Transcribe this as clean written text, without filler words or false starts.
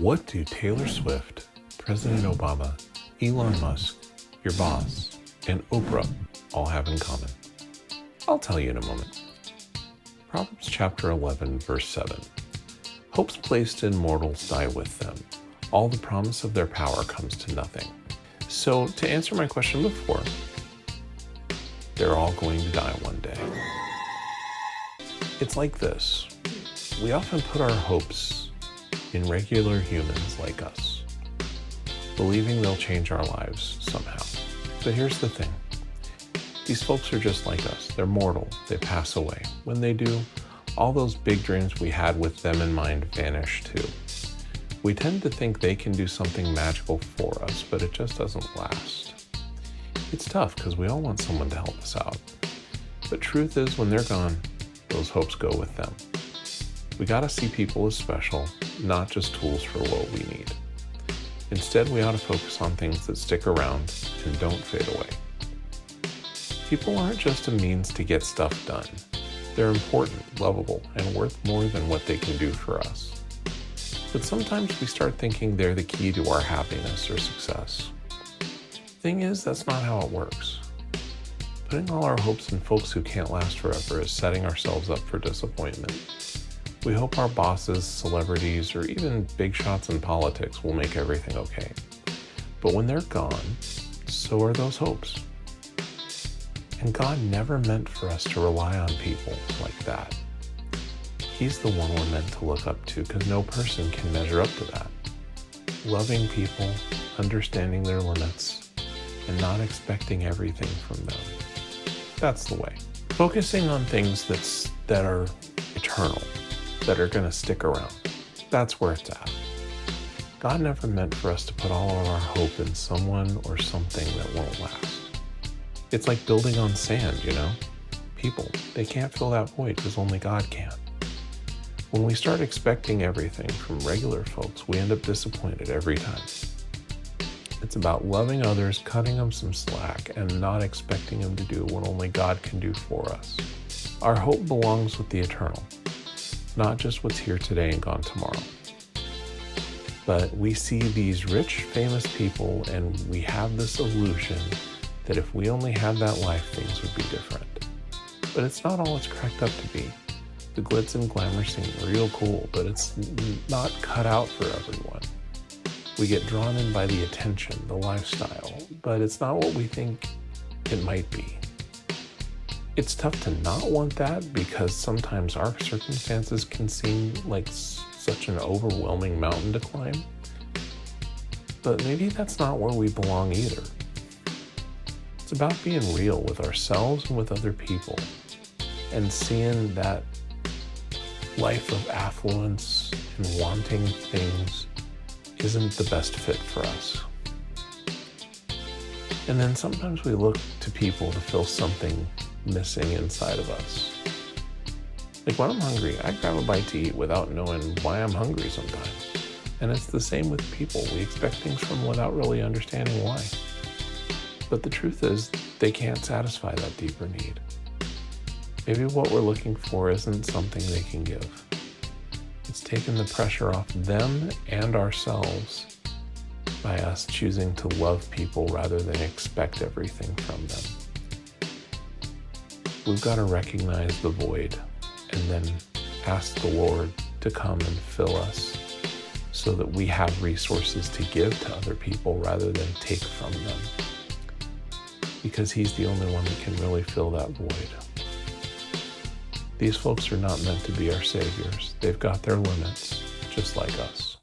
What do Taylor Swift, President Obama, Elon Musk, your boss, and Oprah all have in common? I'll tell you in a moment. Proverbs chapter 11, verse 7. Hopes placed in mortals die with them. All the promise of their power comes to nothing. So, to answer my question before, they're all going to die one day. It's like this. We often put our hopes in regular humans like us, believing they'll change our lives somehow. But here's the thing. These folks are just like us. They're mortal. They pass away. When they do, all those big dreams we had with them in mind vanish too. We tend to think they can do something magical for us, but it just doesn't last. It's tough because we all want someone to help us out. But truth is, when they're gone, those hopes go with them. We gotta see people as special, not just tools for what we need. Instead, we ought to focus on things that stick around and don't fade away. People aren't just a means to get stuff done. They're important, lovable, and worth more than what they can do for us. But sometimes we start thinking they're the key to our happiness or success. Thing is, that's not how it works. Putting all our hopes in folks who can't last forever is setting ourselves up for disappointment. We hope our bosses, celebrities, or even big shots in politics will make everything okay. But when they're gone, so are those hopes. And God never meant for us to rely on people like that. He's the one we're meant to look up to because no person can measure up to that. Loving people, understanding their limits, and not expecting everything from them. That's the way. Focusing on things that are eternal, that are going to stick around. That's where it's at. God never meant for us to put all of our hope in someone or something that won't last. It's like building on sand, you know? People, they can't fill that void because only God can. When we start expecting everything from regular folks, we end up disappointed every time. It's about loving others, cutting them some slack, and not expecting them to do what only God can do for us. Our hope belongs with the eternal, not just what's here today and gone tomorrow. But we see these rich, famous people, and we have this illusion that if we only had that life, things would be different. But it's not all it's cracked up to be. The glitz and glamour seem real cool, but it's not cut out for everyone. We get drawn in by the attention, the lifestyle, but it's not what we think it might be. It's tough to not want that because sometimes our circumstances can seem like such an overwhelming mountain to climb. But maybe that's not where we belong either. It's about being real with ourselves and with other people and seeing that life of affluence and wanting things isn't the best fit for us. And then sometimes we look to people to fill something missing inside of us. Like when I'm hungry, I grab a bite to eat without knowing why I'm hungry sometimes. And it's the same with people. We expect things from them without really understanding why. But the truth is, they can't satisfy that deeper need. Maybe what we're looking for isn't something they can give. It's taken the pressure off them and ourselves by us choosing to love people rather than expect everything from them. We've got to recognize the void and then ask the Lord to come and fill us so that we have resources to give to other people rather than take from them. Because He's the only one that can really fill that void. These folks are not meant to be our saviors. They've got their limits, just like us.